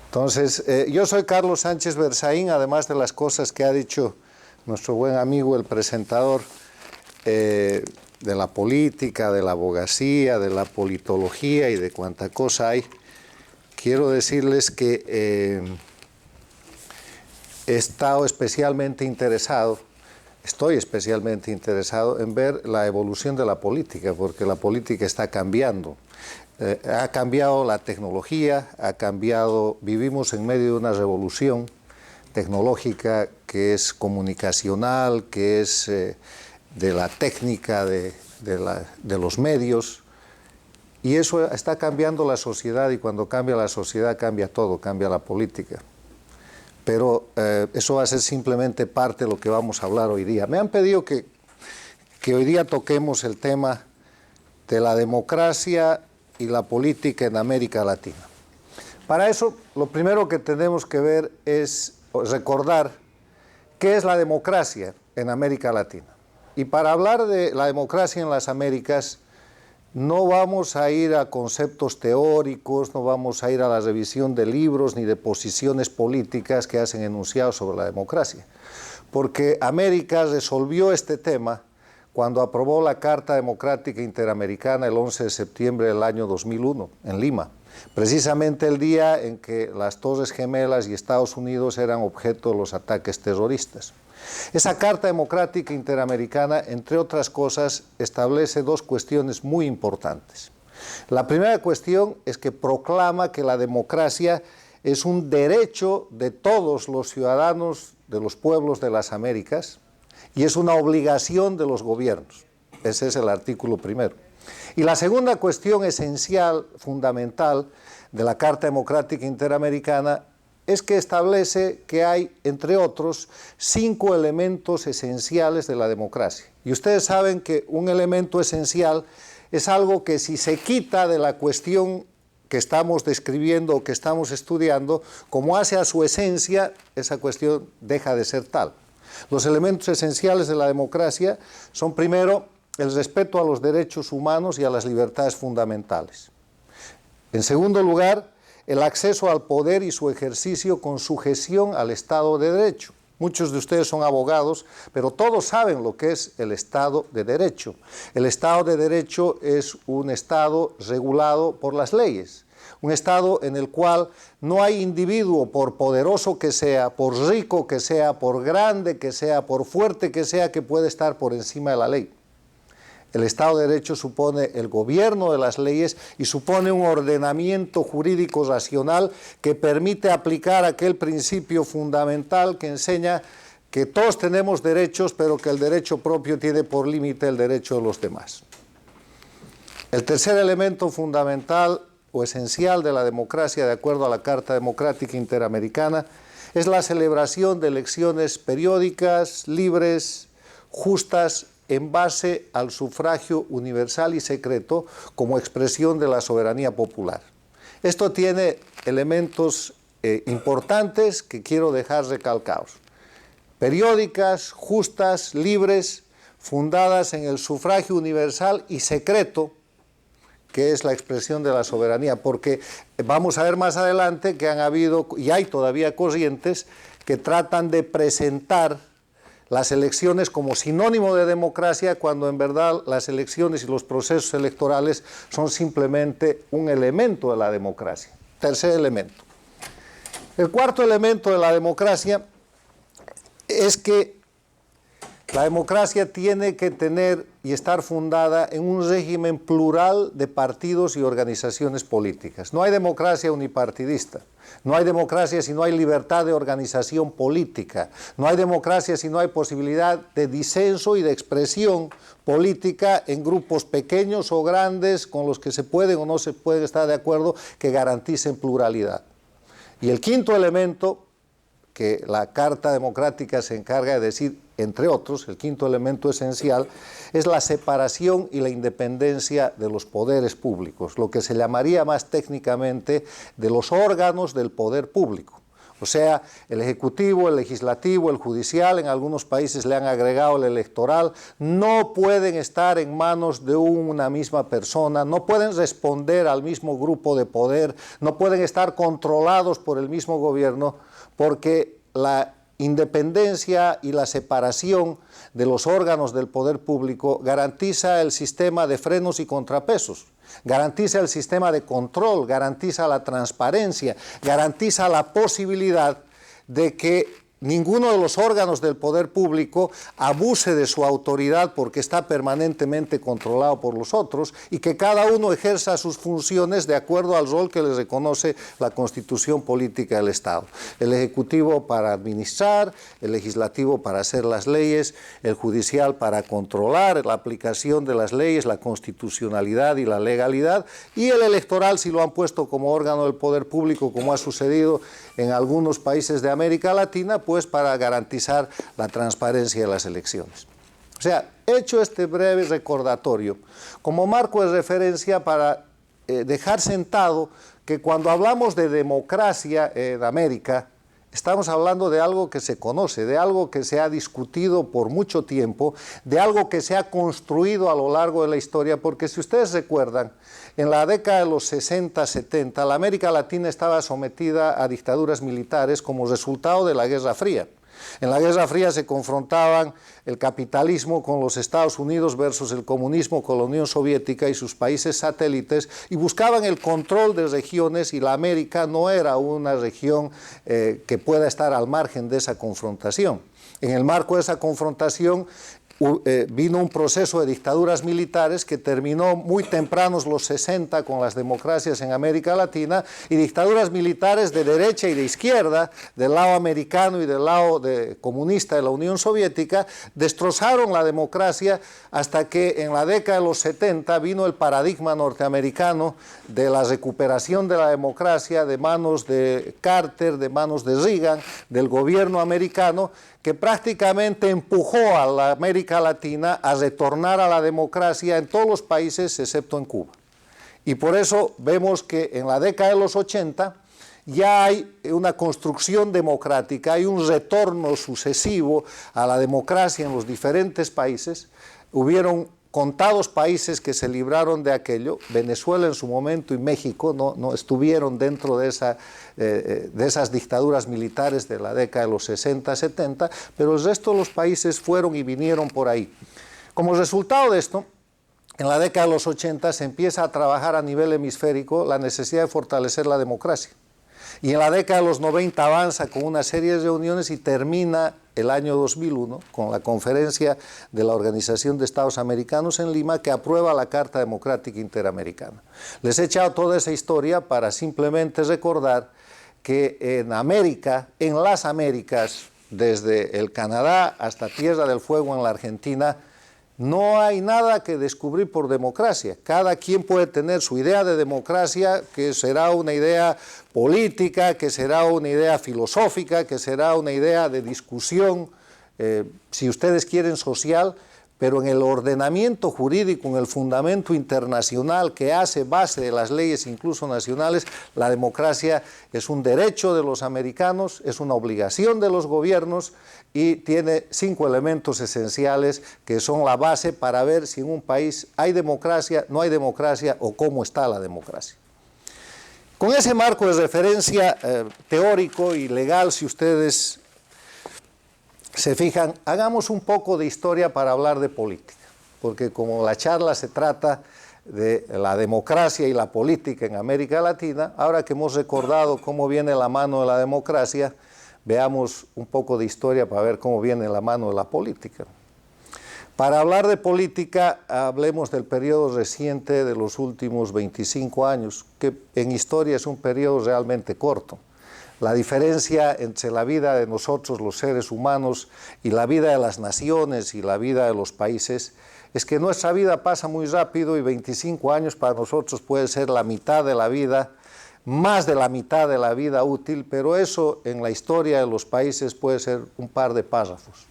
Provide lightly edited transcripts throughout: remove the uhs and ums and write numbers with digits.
Entonces, yo soy Carlos Sánchez Berzaín, además de las cosas que ha dicho nuestro buen amigo, el presentador, de la política, de la abogacía, de la politología y de cuánta cosa hay. Quiero decirles que estoy especialmente interesado en ver la evolución de la política, porque la política está cambiando. Ha cambiado la tecnología, vivimos en medio de una revolución tecnológica que es comunicacional, que es de la técnica, de los medios, y eso está cambiando la sociedad, y cuando cambia la sociedad cambia todo, cambia la política. Pero eso va a ser simplemente parte de lo que vamos a hablar hoy día. Me han pedido que hoy día toquemos el tema de la democracia y la política en América Latina. Para eso, lo primero que tenemos que ver es recordar qué es la democracia en América Latina. Y para hablar de la democracia en las Américas, no vamos a ir a conceptos teóricos, no vamos a ir a la revisión de libros ni de posiciones políticas que hacen enunciados sobre la democracia, porque América resolvió este tema cuando aprobó la Carta Democrática Interamericana el 11 de septiembre del año 2001 en Lima, precisamente el día en que las Torres Gemelas y Estados Unidos eran objeto de los ataques terroristas. Esa Carta Democrática Interamericana, entre otras cosas, establece dos cuestiones muy importantes. La primera cuestión es que proclama que la democracia es un derecho de todos los ciudadanos de los pueblos de las Américas y es una obligación de los gobiernos. Ese es el artículo primero. Y la segunda cuestión esencial, fundamental, de la Carta Democrática Interamericana es que establece que hay, entre otros, 5 elementos esenciales de la democracia. Y ustedes saben que un elemento esencial es algo que si se quita de la cuestión que estamos describiendo o que estamos estudiando, como hace a su esencia, esa cuestión deja de ser tal. Los elementos esenciales de la democracia son, primero, el respeto a los derechos humanos y a las libertades fundamentales. En segundo lugar, el acceso al poder y su ejercicio con sujeción al Estado de Derecho. Muchos de ustedes son abogados, pero todos saben lo que es el Estado de Derecho. El Estado de Derecho es un Estado regulado por las leyes, un Estado en el cual no hay individuo, por poderoso que sea, por rico que sea, por grande que sea, por fuerte que sea, que puede estar por encima de la ley. El Estado de Derecho supone el gobierno de las leyes y supone un ordenamiento jurídico racional que permite aplicar aquel principio fundamental que enseña que todos tenemos derechos, pero que el derecho propio tiene por límite el derecho de los demás. El tercer elemento fundamental o esencial de la democracia, de acuerdo a la Carta Democrática Interamericana, es la celebración de elecciones periódicas, libres, justas, en base al sufragio universal y secreto como expresión de la soberanía popular. Esto tiene elementos importantes que quiero dejar recalcados. Periódicas, justas, libres, fundadas en el sufragio universal y secreto, que es la expresión de la soberanía, porque vamos a ver más adelante que han habido, y hay todavía corrientes, que tratan de presentar las elecciones como sinónimo de democracia, cuando en verdad las elecciones y los procesos electorales son simplemente un elemento de la democracia. Tercer elemento. El cuarto elemento de la democracia es que la democracia tiene que tener y estar fundada en un régimen plural de partidos y organizaciones políticas. No hay democracia unipartidista. No hay democracia si no hay libertad de organización política. No hay democracia si no hay posibilidad de disenso y de expresión política en grupos pequeños o grandes con los que se puede o no se puede estar de acuerdo, que garanticen pluralidad. Y el quinto elemento que la Carta Democrática se encarga de decir, entre otros, el quinto elemento esencial, es la separación y la independencia de los poderes públicos, lo que se llamaría más técnicamente de los órganos del poder público. O sea, el Ejecutivo, el Legislativo, el Judicial, en algunos países le han agregado el electoral, no pueden estar en manos de una misma persona, no pueden responder al mismo grupo de poder, no pueden estar controlados por el mismo gobierno, porque la independencia y la separación de los órganos del poder público garantiza el sistema de frenos y contrapesos, garantiza el sistema de control, garantiza la transparencia, garantiza la posibilidad de que ninguno de los órganos del poder público abuse de su autoridad porque está permanentemente controlado por los otros y que cada uno ejerza sus funciones de acuerdo al rol que les reconoce la Constitución política del Estado. El Ejecutivo para administrar, el Legislativo para hacer las leyes, el Judicial para controlar la aplicación de las leyes, la constitucionalidad y la legalidad, y el electoral, si lo han puesto como órgano del poder público, como ha sucedido en algunos países de América Latina, pues para garantizar la transparencia de las elecciones. O sea, hecho este breve recordatorio, como marco de referencia para dejar sentado que cuando hablamos de democracia en América, estamos hablando de algo que se conoce, de algo que se ha discutido por mucho tiempo, de algo que se ha construido a lo largo de la historia, porque si ustedes recuerdan, en la década de los 60, 70, la América Latina estaba sometida a dictaduras militares como resultado de la Guerra Fría. En la Guerra Fría se confrontaban el capitalismo con los Estados Unidos versus el comunismo con la Unión Soviética y sus países satélites, y buscaban el control de regiones, y la América no era una región que pueda estar al margen de esa confrontación. En el marco de esa confrontación vino un proceso de dictaduras militares que terminó muy tempranos los 60 con las democracias en América Latina, y dictaduras militares de derecha y de izquierda, del lado americano y del lado comunista de la Unión Soviética, destrozaron la democracia hasta que en la década de los 70 vino el paradigma norteamericano de la recuperación de la democracia de manos de Carter, de manos de Reagan, del gobierno americano, que prácticamente empujó a la América Latina a retornar a la democracia en todos los países excepto en Cuba. Y por eso vemos que en la década de los 80 ya hay una construcción democrática, hay un retorno sucesivo a la democracia en los diferentes países. Hubieron contados países que se libraron de aquello, Venezuela en su momento y México no estuvieron dentro de esas dictaduras militares de la década de los 60, 70, pero el resto de los países fueron y vinieron por ahí. Como resultado de esto, en la década de los 80 se empieza a trabajar a nivel hemisférico la necesidad de fortalecer la democracia. Y en la década de los 90 avanza con una serie de reuniones y termina el año 2001 con la conferencia de la Organización de Estados Americanos en Lima, que aprueba la Carta Democrática Interamericana. Les he echado toda esa historia para simplemente recordar que en América, en las Américas, desde el Canadá hasta Tierra del Fuego en la Argentina, no hay nada que descubrir por democracia. Cada quien puede tener su idea de democracia, que será una idea política, que será una idea filosófica, que será una idea de discusión, si ustedes quieren social, pero en el ordenamiento jurídico, en el fundamento internacional que hace base de las leyes incluso nacionales, la democracia es un derecho de los americanos, es una obligación de los gobiernos y tiene 5 elementos esenciales que son la base para ver si en un país hay democracia, no hay democracia o cómo está la democracia. Con ese marco de referencia teórico y legal, si ustedes se fijan, hagamos un poco de historia para hablar de política, porque como la charla se trata de la democracia y la política en América Latina, ahora que hemos recordado cómo viene la mano de la democracia, veamos un poco de historia para ver cómo viene la mano de la política. Para hablar de política, hablemos del periodo reciente de los últimos 25 años, que en historia es un periodo realmente corto. La diferencia entre la vida de nosotros, los seres humanos, y la vida de las naciones y la vida de los países, es que nuestra vida pasa muy rápido y 25 años para nosotros puede ser la mitad de la vida, más de la mitad de la vida útil, pero eso en la historia de los países puede ser un par de párrafos.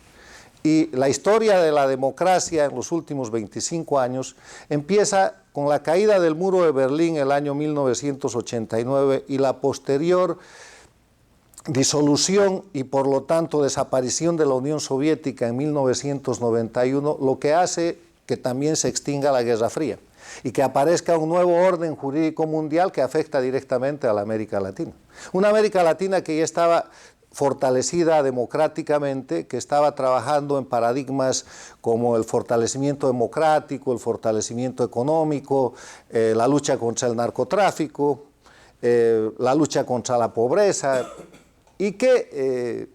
Y la historia de la democracia en los últimos 25 años empieza con la caída del muro de Berlín el año 1989 y la posterior disolución y por lo tanto desaparición de la Unión Soviética en 1991, lo que hace que también se extinga la Guerra Fría y que aparezca un nuevo orden jurídico mundial que afecta directamente a la América Latina. Una América Latina que ya estaba fortalecida democráticamente, que estaba trabajando en paradigmas como el fortalecimiento democrático, el fortalecimiento económico, la lucha contra el narcotráfico, la lucha contra la pobreza, y que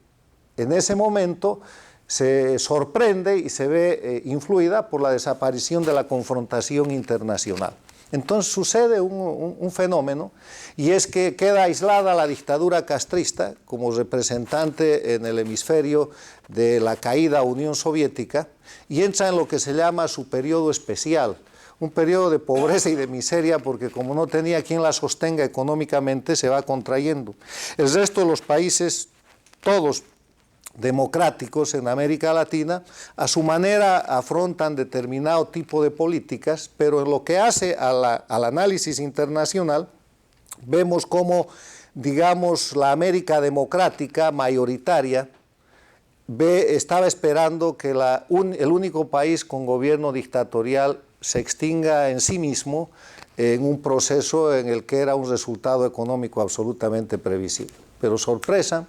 en ese momento se sorprende y se ve influida por la desaparición de la confrontación internacional. Entonces sucede un fenómeno, y es que queda aislada la dictadura castrista como representante en el hemisferio de la caída Unión Soviética, y entra en lo que se llama su periodo especial, un periodo de pobreza y de miseria, porque como no tenía quien la sostenga económicamente, se va contrayendo. El resto de los países, todos democráticos en América Latina, a su manera afrontan determinado tipo de políticas, pero en lo que hace al análisis internacional, vemos cómo, digamos, la América democrática mayoritaria estaba esperando que el único país con gobierno dictatorial se extinga en sí mismo en un proceso en el que era un resultado económico absolutamente previsible. Pero sorpresa,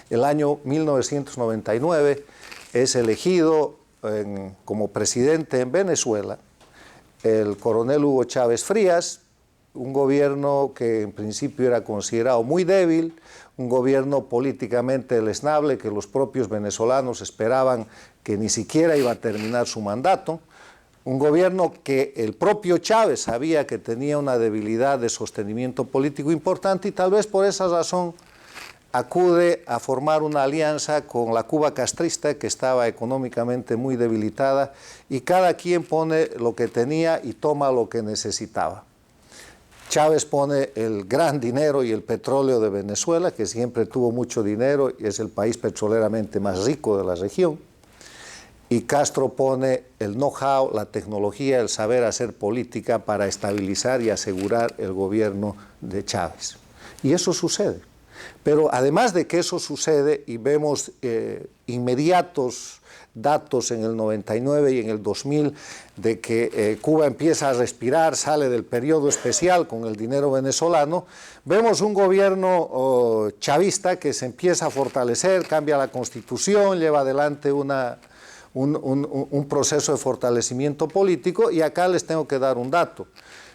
el año 1999 es elegido como presidente en Venezuela el coronel Hugo Chávez Frías, un gobierno que en principio era considerado muy débil, un gobierno políticamente deleznable, que los propios venezolanos esperaban que ni siquiera iba a terminar su mandato, un gobierno que el propio Chávez sabía que tenía una debilidad de sostenimiento político importante, y tal vez por esa razón acude a formar una alianza con la Cuba castrista, que estaba económicamente muy debilitada, y cada quien pone lo que tenía y toma lo que necesitaba. Chávez pone el gran dinero y el petróleo de Venezuela, que siempre tuvo mucho dinero y es el país petroleramente más rico de la región, y Castro pone el know-how, la tecnología, el saber hacer política para estabilizar y asegurar el gobierno de Chávez. Y eso sucede. Pero además de que eso sucede, y vemos inmediatos datos en el 99 y en el 2000 de que Cuba empieza a respirar, sale del periodo especial con el dinero venezolano, vemos un gobierno chavista que se empieza a fortalecer, cambia la constitución, lleva adelante un proceso de fortalecimiento político. Y acá les tengo que dar un dato.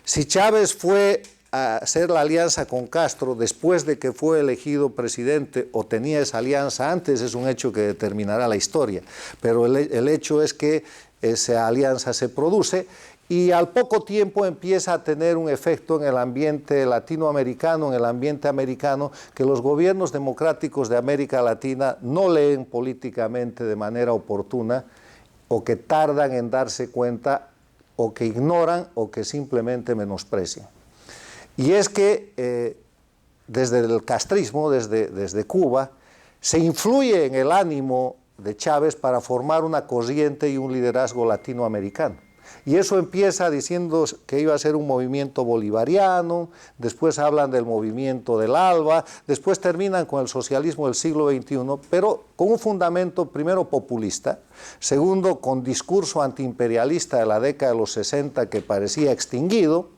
Si Chávez fue a hacer la alianza con Castro después de que fue elegido presidente, o tenía esa alianza antes, es un hecho que determinará la historia, pero el hecho es que esa alianza se produce, y al poco tiempo empieza a tener un efecto en el ambiente latinoamericano, en el ambiente americano, que los gobiernos democráticos de América Latina no leen políticamente de manera oportuna, o que tardan en darse cuenta, o que ignoran, o que simplemente menosprecian. Y es que desde el castrismo, desde Cuba, se influye en el ánimo de Chávez para formar una corriente y un liderazgo latinoamericano. Y eso empieza diciendo que iba a ser un movimiento bolivariano, después hablan del movimiento del ALBA, después terminan con el socialismo del siglo XXI, pero con un fundamento primero populista, segundo con discurso antiimperialista de la década de los 60 que parecía extinguido,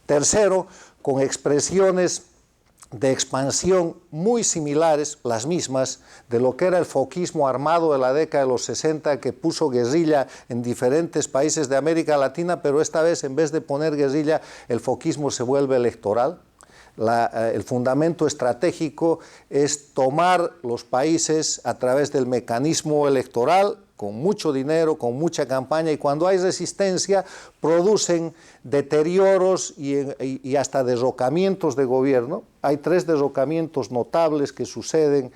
tercero con expresiones de expansión muy similares, las mismas, de lo que era el foquismo armado de la década de los 60, que puso guerrilla en diferentes países de América Latina, pero esta vez, en vez de poner guerrilla, el foquismo se vuelve electoral. El fundamento estratégico es tomar los países a través del mecanismo electoral, con mucho dinero, con mucha campaña, y cuando hay resistencia producen deterioros y hasta derrocamientos de gobierno. Hay 3 derrocamientos notables que suceden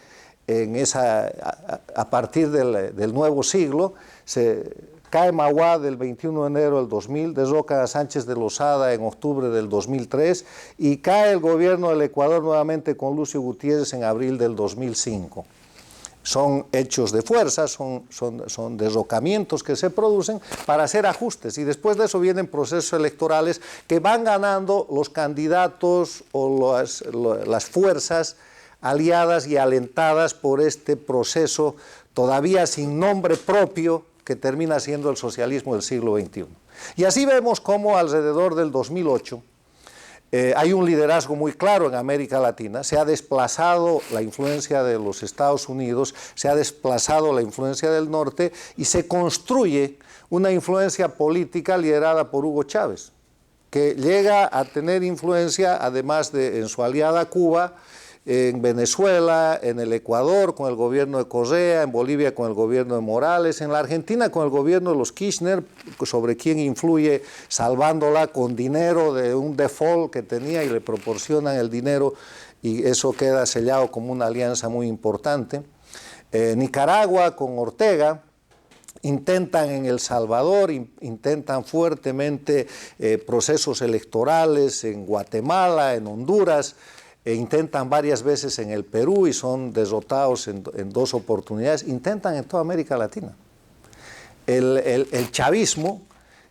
a partir del nuevo siglo. Cae Maguad el 21 de enero del 2000, derroca a Sánchez de Lozada en octubre del 2003, y cae el gobierno del Ecuador nuevamente con Lucio Gutiérrez en abril del 2005. Son hechos de fuerza, son derrocamientos que se producen para hacer ajustes, y después de eso vienen procesos electorales que van ganando los candidatos o las fuerzas aliadas y alentadas por este proceso todavía sin nombre propio que termina siendo el socialismo del siglo XXI. Y así vemos cómo alrededor del 2008 hay un liderazgo muy claro en América Latina, se ha desplazado la influencia de los Estados Unidos, se ha desplazado la influencia del norte y se construye una influencia política liderada por Hugo Chávez, que llega a tener influencia, además de en su aliada Cuba, en Venezuela, en el Ecuador con el gobierno de Correa, en Bolivia con el gobierno de Morales, en la Argentina con el gobierno de los Kirchner, sobre quien influye salvándola con dinero de un default que tenía y le proporcionan el dinero y eso queda sellado como una alianza muy importante. Nicaragua con Ortega. Intentan en El Salvador, intentan fuertemente procesos electorales en Guatemala, en Honduras, intentan varias veces en el Perú y son derrotados en 2 oportunidades, intentan en toda América Latina. El chavismo,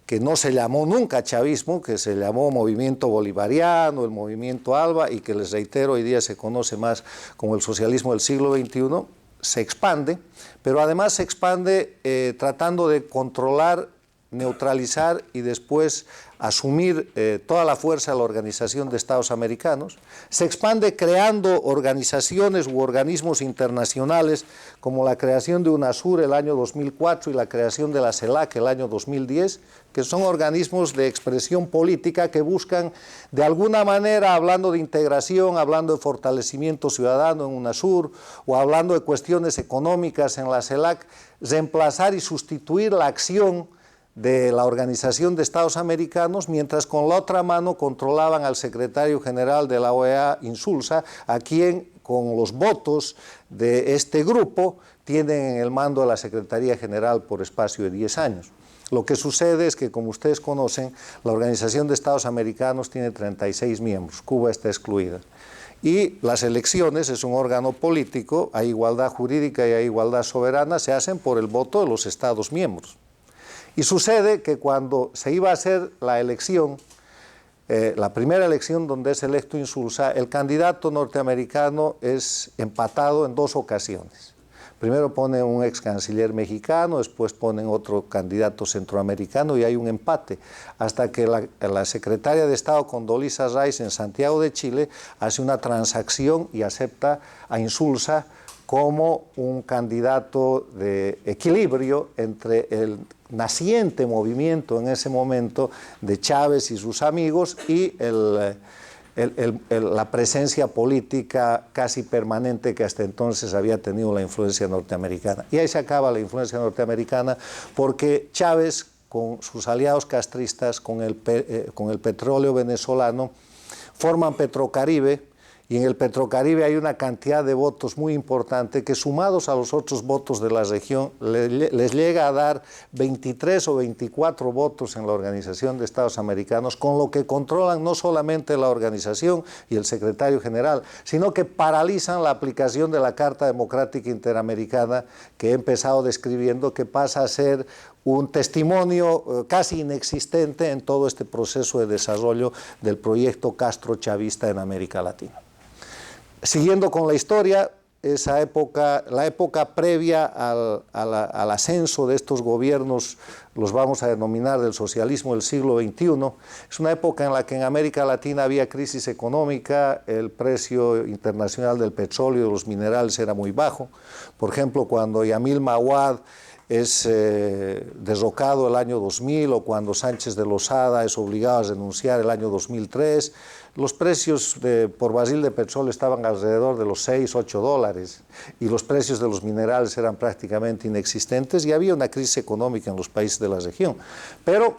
que no se llamó nunca chavismo, que se llamó movimiento bolivariano, el movimiento ALBA, y que les reitero, hoy día se conoce más como el socialismo del siglo XXI, se expande, pero además se expande tratando de controlar, neutralizar y después asumir toda la fuerza de la Organización de Estados Americanos, se expande creando organizaciones u organismos internacionales como la creación de UNASUR el año 2004 y la creación de la CELAC el año 2010, que son organismos de expresión política que buscan de alguna manera, hablando de integración, hablando de fortalecimiento ciudadano en UNASUR o hablando de cuestiones económicas en la CELAC, reemplazar y sustituir la acción de la Organización de Estados Americanos, mientras con la otra mano controlaban al secretario general de la OEA, Insulza, a quien con los votos de este grupo tienen en el mando de la Secretaría General por espacio de 10 años. Lo que sucede es que, como ustedes conocen, la Organización de Estados Americanos tiene 36 miembros, Cuba está excluida. Y las elecciones es un órgano político, hay igualdad jurídica y hay igualdad soberana, se hacen por el voto de los Estados miembros. Y sucede que cuando se iba a hacer la elección, la primera elección donde es electo Insulza, el candidato norteamericano es empatado en 2 ocasiones. Primero ponen un ex canciller mexicano, después ponen otro candidato centroamericano y hay un empate, hasta que la secretaria de Estado Condoleezza Rice en Santiago de Chile hace una transacción y acepta a Insulza como un candidato de equilibrio entre el naciente movimiento en ese momento de Chávez y sus amigos y la presencia política casi permanente que hasta entonces había tenido la influencia norteamericana. Y ahí se acaba la influencia norteamericana porque Chávez, con sus aliados castristas, con el petróleo venezolano, forman Petrocaribe, y en el Petrocaribe hay una cantidad de votos muy importante que, sumados a los otros votos de la región, les llega a dar 23 o 24 votos en la Organización de Estados Americanos, con lo que controlan no solamente la organización y el secretario general, sino que paralizan la aplicación de la Carta Democrática Interamericana que he empezado describiendo, que pasa a ser un testimonio casi inexistente en todo este proceso de desarrollo del proyecto Castro-Chavista en América Latina. Siguiendo con la historia, esa época, la época previa al ascenso de estos gobiernos, los vamos a denominar del socialismo del siglo XXI, es una época en la que en América Latina había crisis económica, el precio internacional del petróleo y de los minerales era muy bajo. Por ejemplo, cuando Yamil Mahuad es derrocado el año 2000 o cuando Sánchez de Lozada es obligado a renunciar el año 2003, los precios por barril de petróleo estaban alrededor de los 6, 8 dólares y los precios de los minerales eran prácticamente inexistentes y había una crisis económica en los países de la región. Pero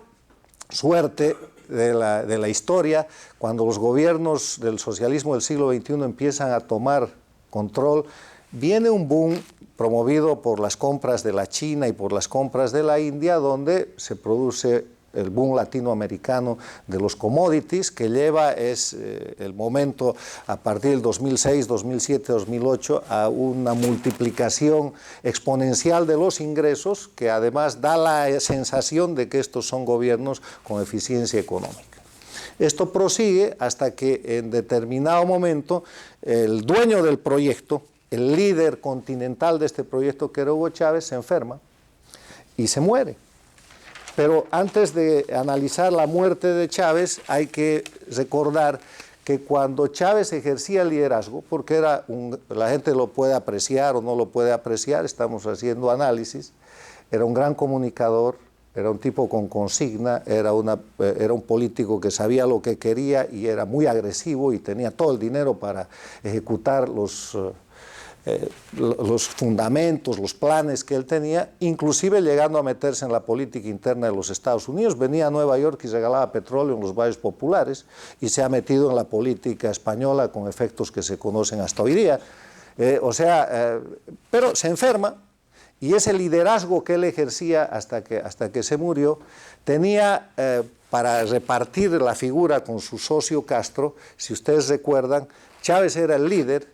suerte de la historia, cuando los gobiernos del socialismo del siglo XXI empiezan a tomar control, viene un boom promovido por las compras de la China y por las compras de la India, donde se produce el boom latinoamericano de los commodities, que lleva el momento a partir del 2006, 2007, 2008 a una multiplicación exponencial de los ingresos, que además da la sensación de que estos son gobiernos con eficiencia económica. Esto prosigue hasta que en determinado momento el dueño del proyecto, el líder continental de este proyecto, que era Hugo Chávez, se enferma y se muere. Pero antes de analizar la muerte de Chávez, hay que recordar que cuando Chávez ejercía el liderazgo, porque la gente lo puede apreciar o no lo puede apreciar, estamos haciendo análisis, era un gran comunicador, era un tipo con consigna, era un político que sabía lo que quería y era muy agresivo y tenía todo el dinero para ejecutar los fundamentos, los planes que él tenía, inclusive llegando a meterse en la política interna de los Estados Unidos. Venía a Nueva York y regalaba petróleo en los barrios populares y se ha metido en la política española con efectos que se conocen hasta hoy día. Pero se enferma y ese liderazgo que él ejercía hasta que se murió tenía para repartir la figura con su socio Castro. Si ustedes recuerdan, Chávez era el líder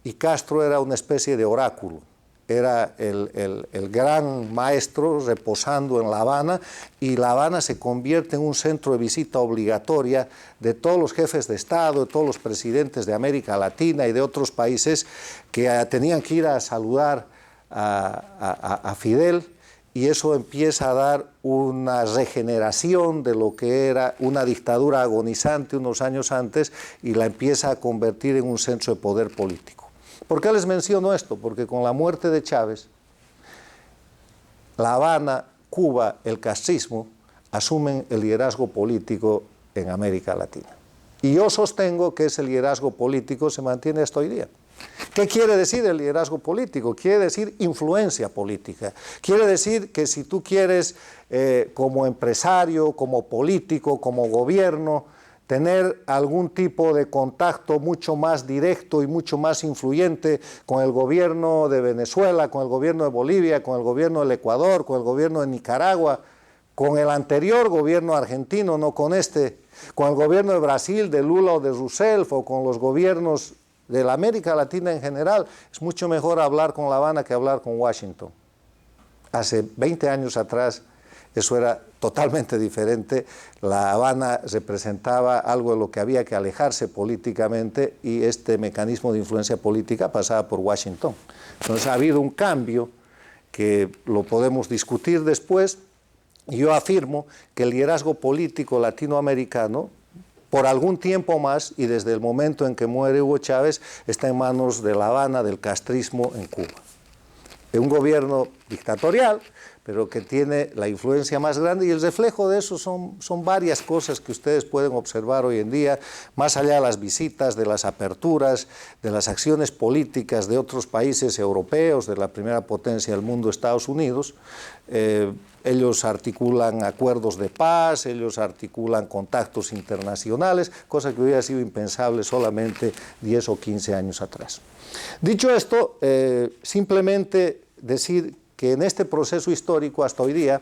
y Castro era una especie de oráculo, era el gran maestro reposando en La Habana, y La Habana se convierte en un centro de visita obligatoria de todos los jefes de Estado, de todos los presidentes de América Latina y de otros países que tenían que ir a saludar a Fidel, y eso empieza a dar una regeneración de lo que era una dictadura agonizante unos años antes y la empieza a convertir en un centro de poder político. ¿Por qué les menciono esto? Porque con la muerte de Chávez, La Habana, Cuba, el castrismo asumen el liderazgo político en América Latina. Y yo sostengo que ese liderazgo político se mantiene hasta hoy día. ¿Qué quiere decir el liderazgo político? Quiere decir influencia política. Quiere decir que si tú quieres, como empresario, como político, como gobierno, tener algún tipo de contacto mucho más directo y mucho más influyente con el gobierno de Venezuela, con el gobierno de Bolivia, con el gobierno del Ecuador, con el gobierno de Nicaragua, con el anterior gobierno argentino, no con este, con el gobierno de Brasil, de Lula o de Rousseff, o con los gobiernos de la América Latina en general, es mucho mejor hablar con La Habana que hablar con Washington. Hace 20 años atrás eso era totalmente diferente. La Habana representaba algo de lo que había que alejarse políticamente y este mecanismo de influencia política pasaba por Washington. Entonces ha habido un cambio que lo podemos discutir después. Yo afirmo que el liderazgo político latinoamericano, por algún tiempo más y desde el momento en que muere Hugo Chávez, está en manos de La Habana, del castrismo en Cuba. De un gobierno dictatorial, pero que tiene la influencia más grande, y el reflejo de eso son varias cosas que ustedes pueden observar hoy en día, más allá de las visitas, de las aperturas, de las acciones políticas de otros países europeos, de la primera potencia del mundo, Estados Unidos. Ellos articulan acuerdos de paz, ellos articulan contactos internacionales, cosa que hubiera sido impensable solamente 10 o 15 años atrás. Dicho esto, simplemente decir que en este proceso histórico hasta hoy día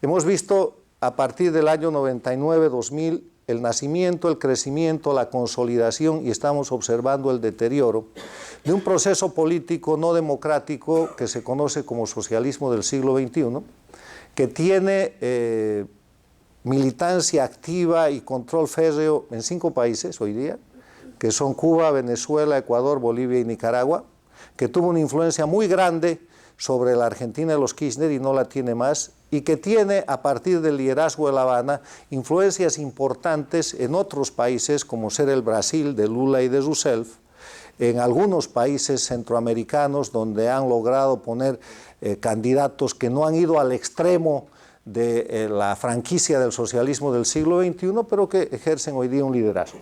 hemos visto a partir del año 99-2000 el nacimiento, el crecimiento, la consolidación, y estamos observando el deterioro de un proceso político no democrático que se conoce como socialismo del siglo XXI, que tiene militancia activa y control férreo en 5 países hoy día, que son Cuba, Venezuela, Ecuador, Bolivia y Nicaragua, que tuvo una influencia muy grande sobre la Argentina de los Kirchner y no la tiene más, y que tiene, a partir del liderazgo de La Habana, influencias importantes en otros países, como ser el Brasil de Lula y de Rousseff, en algunos países centroamericanos donde han logrado poner candidatos que no han ido al extremo de la franquicia del socialismo del siglo XXI, pero que ejercen hoy día un liderazgo.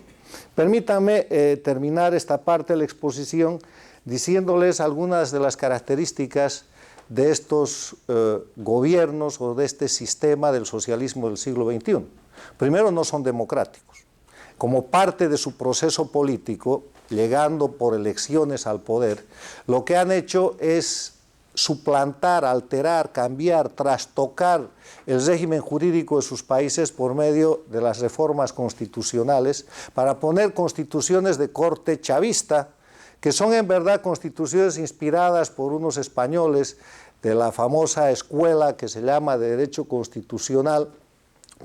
Permítanme terminar esta parte de la exposición diciéndoles algunas de las características de estos gobiernos o de este sistema del socialismo del siglo XXI. Primero, no son democráticos. Como parte de su proceso político, llegando por elecciones al poder, lo que han hecho es suplantar, alterar, cambiar, trastocar el régimen jurídico de sus países por medio de las reformas constitucionales para poner constituciones de corte chavista, que son en verdad constituciones inspiradas por unos españoles de la famosa escuela que se llama de Derecho Constitucional,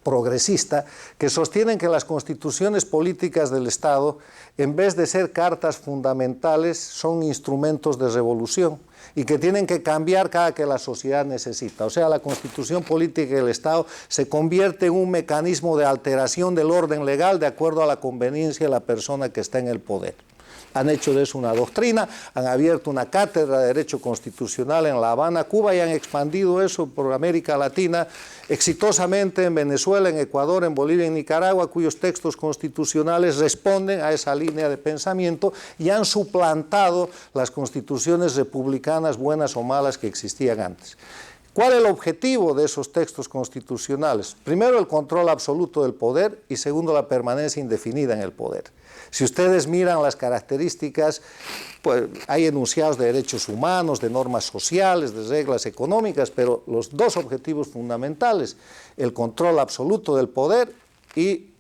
progresista, que sostienen que las constituciones políticas del Estado, en vez de ser cartas fundamentales, son instrumentos de revolución y que tienen que cambiar cada que la sociedad necesita. O sea, la constitución política del Estado se convierte en un mecanismo de alteración del orden legal de acuerdo a la conveniencia de la persona que está en el poder. Han hecho de eso una doctrina, han abierto una cátedra de Derecho Constitucional en La Habana, Cuba, y han expandido eso por América Latina exitosamente en Venezuela, en Ecuador, en Bolivia, en Nicaragua, cuyos textos constitucionales responden a esa línea de pensamiento y han suplantado las constituciones republicanas, buenas o malas, que existían antes. ¿Cuál es el objetivo de esos textos constitucionales? Primero, el control absoluto del poder y segundo, la permanencia indefinida en el poder. Si ustedes miran las características, pues hay enunciados de derechos humanos, de normas sociales, de reglas económicas, pero los dos objetivos fundamentales, el control absoluto del poder y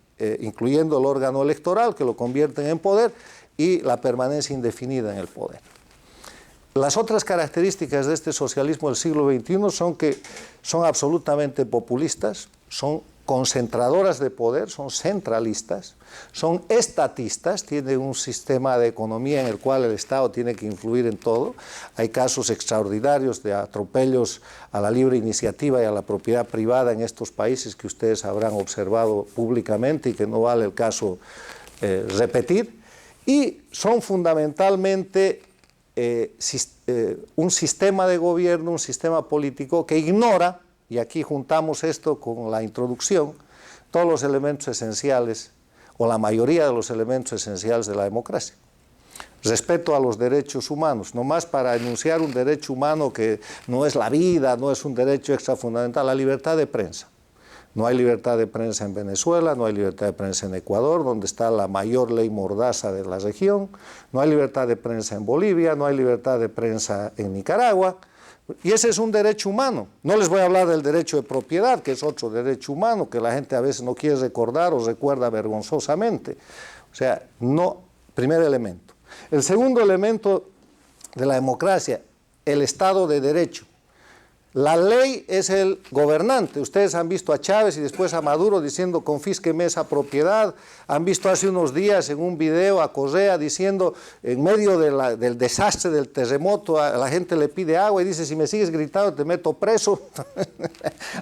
incluyendo el órgano electoral que lo convierten en poder y la permanencia indefinida en el poder. Las otras características de este socialismo del siglo XXI son que son absolutamente populistas, son concentradoras de poder, son centralistas, son estatistas, tienen un sistema de economía en el cual el Estado tiene que influir en todo. Hay casos extraordinarios de atropellos a la libre iniciativa y a la propiedad privada en estos países que ustedes habrán observado públicamente y que no vale el caso repetir. Y son fundamentalmente un sistema de gobierno, un sistema político que ignora, y aquí juntamos esto con la introducción, todos los elementos esenciales, o la mayoría de los elementos esenciales de la democracia. Respeto a los derechos humanos, no más para enunciar un derecho humano que no es la vida, no es un derecho extrafundamental, la libertad de prensa. No hay libertad de prensa en Venezuela, no hay libertad de prensa en Ecuador, donde está la mayor ley mordaza de la región, no hay libertad de prensa en Bolivia, no hay libertad de prensa en Nicaragua, y ese es un derecho humano. No les voy a hablar del derecho de propiedad, que es otro derecho humano, que la gente a veces no quiere recordar o recuerda vergonzosamente. O sea, no, primer elemento. El segundo elemento de la democracia, el Estado de Derecho. La ley es el gobernante. Ustedes han visto a Chávez y después a Maduro diciendo confísqueme esa propiedad. Han visto hace unos días en un video a Correa diciendo en medio del desastre del terremoto a la gente le pide agua y dice si me sigues gritando te meto preso.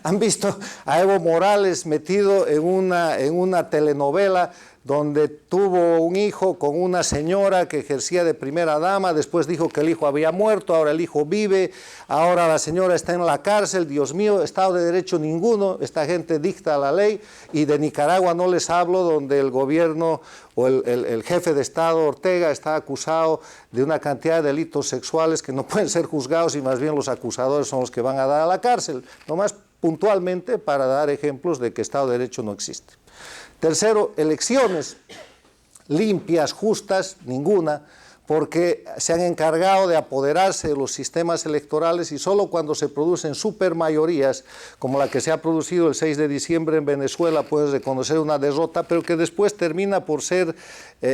Han visto a Evo Morales metido en una telenovela donde tuvo un hijo con una señora que ejercía de primera dama, después dijo que el hijo había muerto, ahora el hijo vive, ahora la señora está en la cárcel. Dios mío, Estado de Derecho ninguno, esta gente dicta la ley. Y de Nicaragua no les hablo, donde el gobierno o el jefe de Estado, Ortega, está acusado de una cantidad de delitos sexuales que no pueden ser juzgados y más bien los acusadores son los que van a dar a la cárcel, nomás puntualmente para dar ejemplos de que Estado de Derecho no existe. Tercero, elecciones limpias, justas, ninguna, porque se han encargado de apoderarse de los sistemas electorales y solo cuando se producen supermayorías, como la que se ha producido el 6 de diciembre en Venezuela, puedes reconocer una derrota, pero que después termina por ser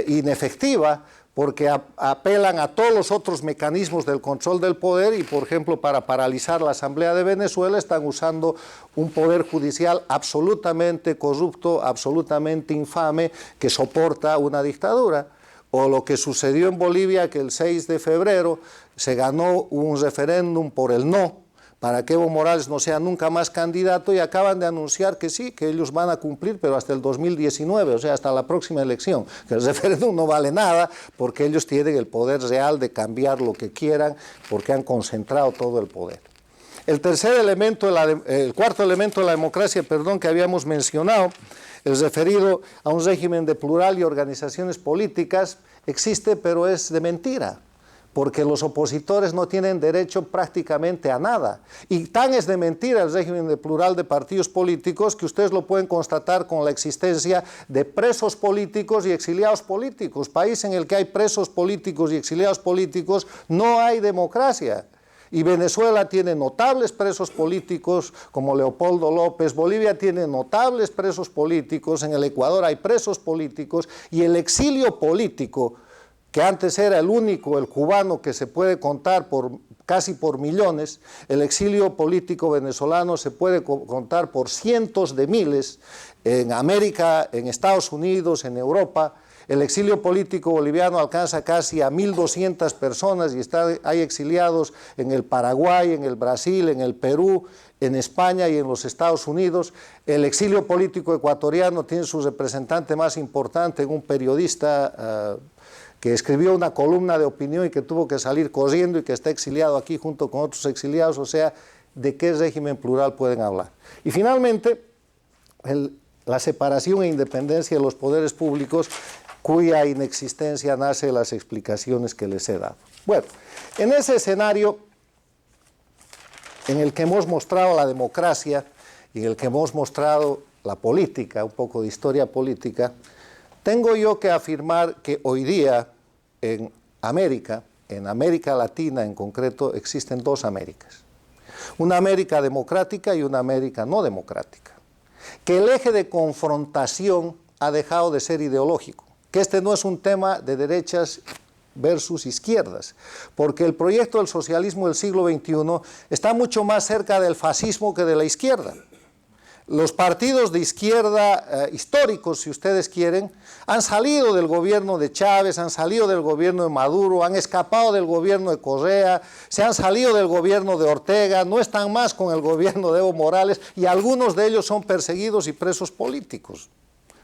inefectiva, porque apelan a todos los otros mecanismos del control del poder y, por ejemplo, para paralizar la Asamblea de Venezuela están usando un poder judicial absolutamente corrupto, absolutamente infame, que soporta una dictadura. O lo que sucedió en Bolivia, que el 6 de febrero se ganó un referéndum por el no, para que Evo Morales no sea nunca más candidato, y acaban de anunciar que sí, que ellos van a cumplir, pero hasta el 2019, o sea, hasta la próxima elección, que el referéndum no vale nada, porque ellos tienen el poder real de cambiar lo que quieran, porque han concentrado todo el poder. El cuarto elemento de la democracia, que habíamos mencionado, el referido a un régimen de plural y organizaciones políticas, existe, pero es de mentira, porque los opositores no tienen derecho prácticamente a nada. Y tan es de mentira el régimen de plural de partidos políticos que ustedes lo pueden constatar con la existencia de presos políticos y exiliados políticos. País en el que hay presos políticos y exiliados políticos, no hay democracia. Y Venezuela tiene notables presos políticos como Leopoldo López, Bolivia tiene notables presos políticos, en el Ecuador hay presos políticos y el exilio político que antes era el único, el cubano, que se puede contar casi por millones, el exilio político venezolano se puede contar por cientos de miles en América, en Estados Unidos, en Europa. El exilio político boliviano alcanza casi a 1.200 personas y hay exiliados en el Paraguay, en el Brasil, en el Perú, en España y en los Estados Unidos. El exilio político ecuatoriano tiene su representante más importante en un periodista que escribió una columna de opinión y que tuvo que salir corriendo y que está exiliado aquí junto con otros exiliados. O sea, ¿de qué régimen plural pueden hablar? Y finalmente, la separación e independencia de los poderes públicos, cuya inexistencia nace de las explicaciones que les he dado. Bueno, en ese escenario en el que hemos mostrado la democracia y en el que hemos mostrado la política, un poco de historia política, tengo yo que afirmar que hoy día en América Latina en concreto, existen dos Américas. Una América democrática y una América no democrática. Que el eje de confrontación ha dejado de ser ideológico, que este no es un tema de derechas versus izquierdas, porque el proyecto del socialismo del siglo XXI está mucho más cerca del fascismo que de la izquierda. Los partidos de izquierda históricos, si ustedes quieren, han salido del gobierno de Chávez, han salido del gobierno de Maduro, han escapado del gobierno de Correa, se han salido del gobierno de Ortega, no están más con el gobierno de Evo Morales y algunos de ellos son perseguidos y presos políticos.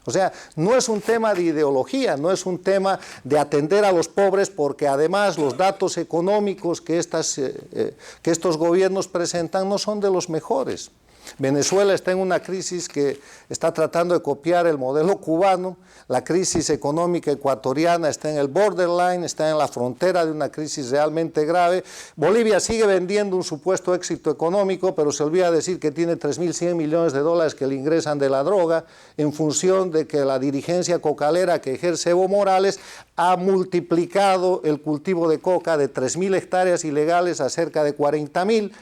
O sea, no es un tema de ideología, no es un tema de atender a los pobres, porque además los datos económicos que estos gobiernos presentan no son de los mejores. Venezuela está en una crisis que está tratando de copiar el modelo cubano, la crisis económica ecuatoriana está en el borderline, está en la frontera de una crisis realmente grave. Bolivia sigue vendiendo un supuesto éxito económico, pero se olvida decir que tiene 3.100 millones de dólares que le ingresan de la droga, en función de que la dirigencia cocalera que ejerce Evo Morales ha multiplicado el cultivo de coca de 3.000 hectáreas ilegales a cerca de 40.000,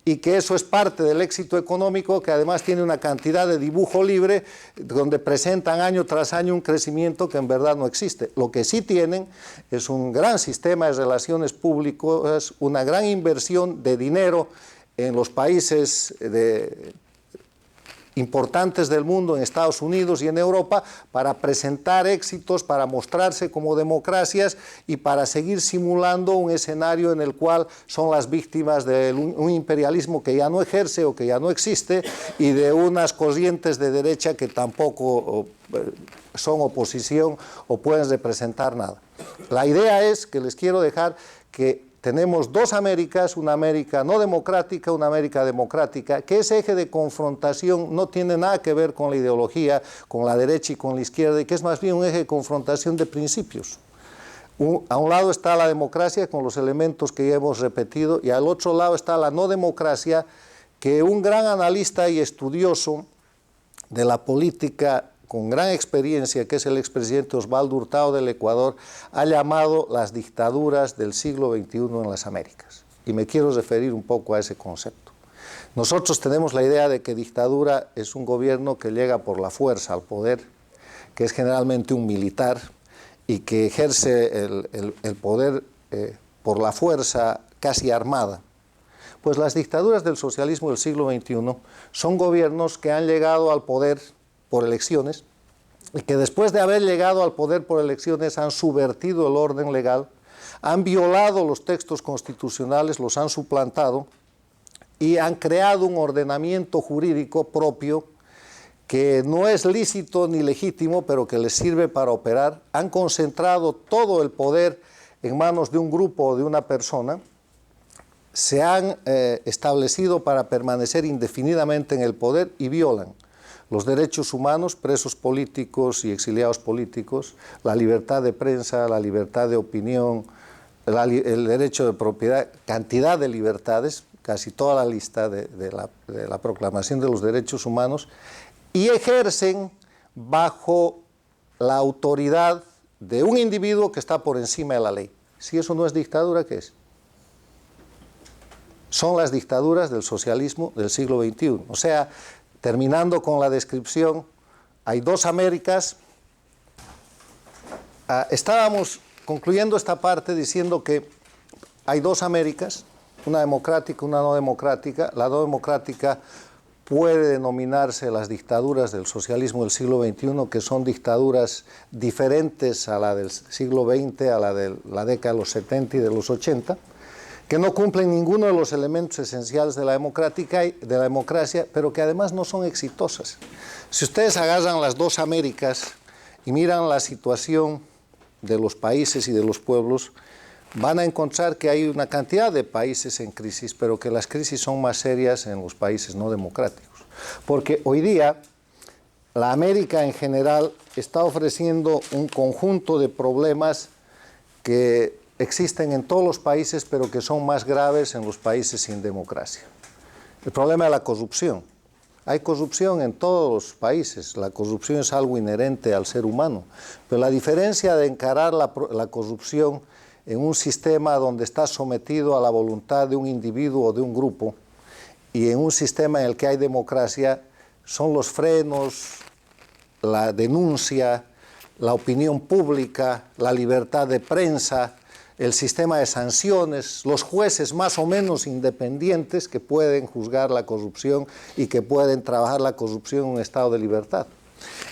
y que eso es parte del éxito económico, que además tiene una cantidad de dibujo libre, donde presentan año tras año un crecimiento que en verdad no existe. Lo que sí tienen es un gran sistema de relaciones públicas, una gran inversión de dinero en los países importantes del mundo, en Estados Unidos y en Europa, para presentar éxitos, para mostrarse como democracias y para seguir simulando un escenario en el cual son las víctimas de un imperialismo que ya no ejerce o que ya no existe, y de unas corrientes de derecha que tampoco son oposición o pueden representar nada. La idea es que les quiero dejar que tenemos dos Américas, una América no democrática, una América democrática, que ese eje de confrontación no tiene nada que ver con la ideología, con la derecha y con la izquierda, y que es más bien un eje de confrontación de principios. A un lado está la democracia con los elementos que ya hemos repetido, y al otro lado está la no democracia, que un gran analista y estudioso de la política con gran experiencia, que es el expresidente Osvaldo Hurtado del Ecuador, ha llamado las dictaduras del siglo XXI en las Américas. Y me quiero referir un poco a ese concepto. Nosotros tenemos la idea de que dictadura es un gobierno que llega por la fuerza al poder, que es generalmente un militar, y que ejerce el poder por la fuerza casi armada. Pues las dictaduras del socialismo del siglo XXI son gobiernos que han llegado al poder por elecciones, y que después de haber llegado al poder por elecciones han subvertido el orden legal, han violado los textos constitucionales, los han suplantado y han creado un ordenamiento jurídico propio que no es lícito ni legítimo, pero que les sirve para operar. Han concentrado todo el poder en manos de un grupo o de una persona, se han establecido para permanecer indefinidamente en el poder y violan los derechos humanos, presos políticos y exiliados políticos, la libertad de prensa, la libertad de opinión, el derecho de propiedad, cantidad de libertades, casi toda la lista de la Proclamación de los Derechos Humanos, y ejercen bajo la autoridad de un individuo que está por encima de la ley. Si eso no es dictadura, ¿qué es? Son las dictaduras del socialismo del siglo XXI. O sea, terminando con la descripción, hay dos Américas. Estábamos concluyendo esta parte diciendo que hay dos Américas, una democrática, una no democrática. La no democrática puede denominarse las dictaduras del socialismo del siglo XXI, que son dictaduras diferentes a la del siglo XX, a la de la década de los 70 y de los 80, que no cumplen ninguno de los elementos esenciales de la democracia, pero que además no son exitosas. Si ustedes agarran las dos Américas y miran la situación de los países y de los pueblos, van a encontrar que hay una cantidad de países en crisis, pero que las crisis son más serias en los países no democráticos. Porque hoy día la América en general está ofreciendo un conjunto de problemas que existen en todos los países, pero que son más graves en los países sin democracia. El problema de la corrupción. Hay corrupción en todos los países, la corrupción es algo inherente al ser humano, pero la diferencia de encarar la corrupción en un sistema donde está sometido a la voluntad de un individuo o de un grupo y en un sistema en el que hay democracia son los frenos, la denuncia, la opinión pública, la libertad de prensa, el sistema de sanciones, los jueces más o menos independientes que pueden juzgar la corrupción y que pueden trabajar la corrupción en un estado de libertad.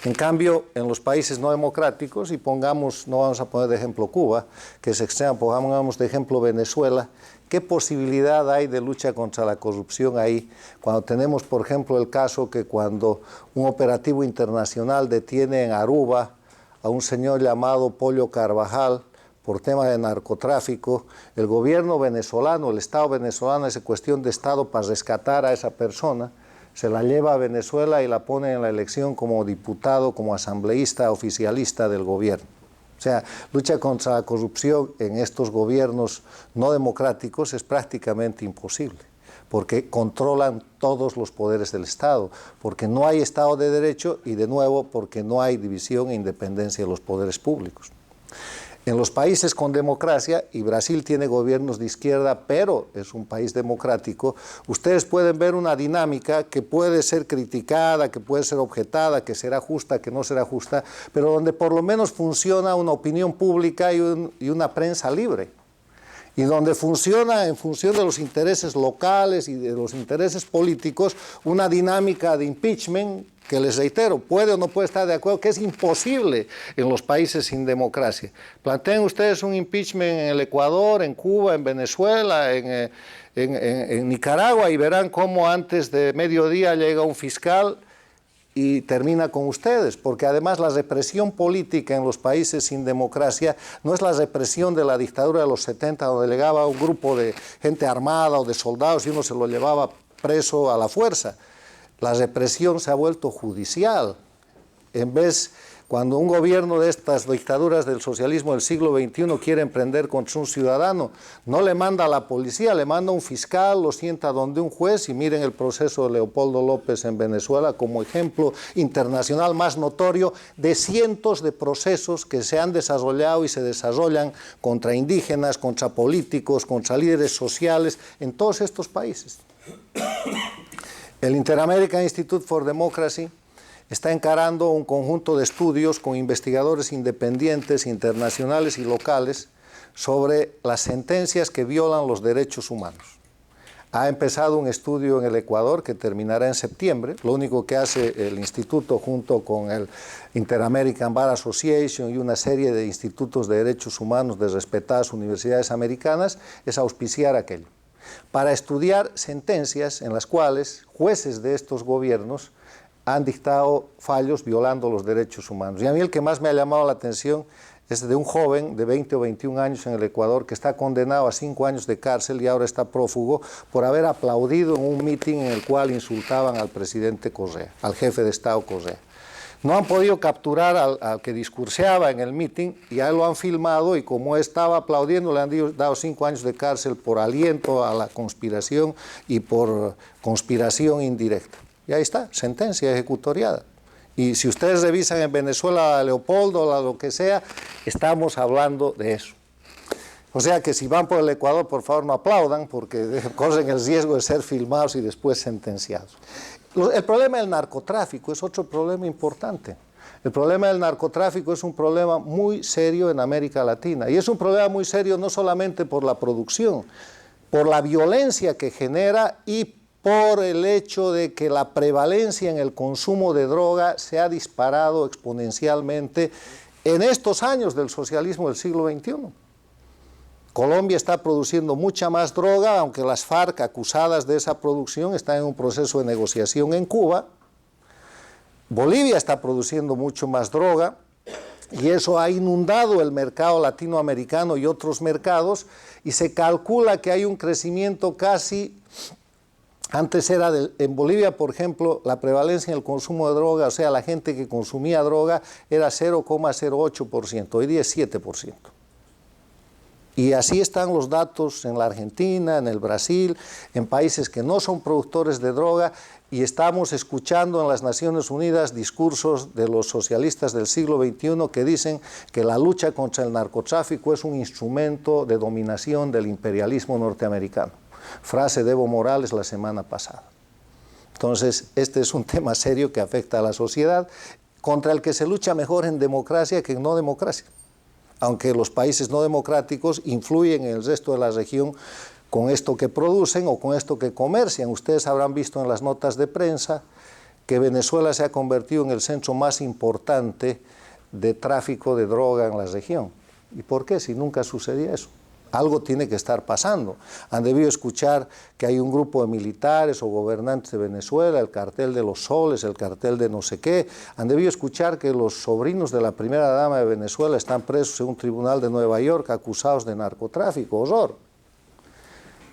En cambio, en los países no democráticos, y pongamos, no vamos a poner de ejemplo Cuba, que es extremo, pongamos de ejemplo Venezuela, ¿qué posibilidad hay de lucha contra la corrupción ahí? Cuando tenemos, por ejemplo, el caso que cuando un operativo internacional detiene en Aruba a un señor llamado Pollo Carvajal, por tema de narcotráfico, el gobierno venezolano, el Estado venezolano, hace cuestión de Estado para rescatar a esa persona, se la lleva a Venezuela y la pone en la elección como diputado, como asambleísta, oficialista del gobierno. O sea, lucha contra la corrupción en estos gobiernos no democráticos es prácticamente imposible, porque controlan todos los poderes del Estado, porque no hay Estado de Derecho y, de nuevo, porque no hay división e independencia de los poderes públicos. En los países con democracia, y Brasil tiene gobiernos de izquierda, pero es un país democrático, ustedes pueden ver una dinámica que puede ser criticada, que puede ser objetada, que será justa, que no será justa, pero donde por lo menos funciona una opinión pública y una prensa libre. Y donde funciona, en función de los intereses locales y de los intereses políticos, una dinámica de impeachment que, les reitero, puede o no puede estar de acuerdo, que es imposible en los países sin democracia. Planteen ustedes un impeachment en el Ecuador, en Cuba, en Venezuela, en Nicaragua, y verán cómo antes de mediodía llega un fiscal y termina con ustedes, porque además la represión política en los países sin democracia no es la represión de la dictadura de los 70, donde llegaba un grupo de gente armada o de soldados y uno se lo llevaba preso a la fuerza. La represión se ha vuelto judicial. En vez, cuando un gobierno de estas dictaduras del socialismo del siglo XXI quiere emprender contra un ciudadano, no le manda a la policía, le manda a un fiscal, lo sienta donde un juez, y miren el proceso de Leopoldo López en Venezuela como ejemplo internacional más notorio de cientos de procesos que se han desarrollado y se desarrollan contra indígenas, contra políticos, contra líderes sociales en todos estos países. El Inter-American Institute for Democracy está encarando un conjunto de estudios con investigadores independientes, internacionales y locales sobre las sentencias que violan los derechos humanos. Ha empezado un estudio en el Ecuador que terminará en septiembre. Lo único que hace el instituto junto con el Inter-American Bar Association y una serie de institutos de derechos humanos de respetadas universidades americanas es auspiciar aquello, para estudiar sentencias en las cuales jueces de estos gobiernos han dictado fallos violando los derechos humanos. Y a mí el que más me ha llamado la atención es de un joven de 20 o 21 años en el Ecuador que está condenado a 5 años de cárcel y ahora está prófugo por haber aplaudido en un mitin en el cual insultaban al presidente Correa, al jefe de Estado Correa. No han podido capturar al que discurseaba en el mitin y a él lo han filmado, y como estaba aplaudiendo le han dado 5 años de cárcel por aliento a la conspiración y por conspiración indirecta. Y ahí está, sentencia ejecutoriada. Y si ustedes revisan en Venezuela a Leopoldo o lo que sea, estamos hablando de eso. O sea que si van por el Ecuador, por favor no aplaudan, porque corren el riesgo de ser filmados y después sentenciados. El problema del narcotráfico es otro problema importante, El problema del narcotráfico es un problema muy serio en América Latina, y es un problema muy serio no solamente por la producción, por la violencia que genera y por el hecho de que la prevalencia en el consumo de droga se ha disparado exponencialmente en estos años del socialismo del siglo XXI. Colombia está produciendo mucha más droga, aunque las FARC, acusadas de esa producción, están en un proceso de negociación en Cuba. Bolivia está produciendo mucho más droga, y eso ha inundado el mercado latinoamericano y otros mercados, y se calcula que hay un crecimiento casi, antes era en Bolivia, por ejemplo, la prevalencia en el consumo de droga, o sea, la gente que consumía droga era 0,08%, hoy día es 7%. Y así están los datos en la Argentina, en el Brasil, en países que no son productores de droga, y estamos escuchando en las Naciones Unidas discursos de los socialistas del siglo XXI que dicen que la lucha contra el narcotráfico es un instrumento de dominación del imperialismo norteamericano. Frase de Evo Morales la semana pasada. Entonces, este es un tema serio que afecta a la sociedad, contra el que se lucha mejor en democracia que en no democracia, aunque los países no democráticos influyen en el resto de la región con esto que producen o con esto que comercian. Ustedes habrán visto en las notas de prensa que Venezuela se ha convertido en el centro más importante de tráfico de droga en la región. ¿Y por qué? Si nunca sucedía eso. Algo tiene que estar pasando. Han debido escuchar que hay un grupo de militares o gobernantes de Venezuela, el cartel de los soles, el cartel de no sé qué. Han debido escuchar que los sobrinos de la primera dama de Venezuela están presos en un tribunal de Nueva York acusados de narcotráfico. Horror.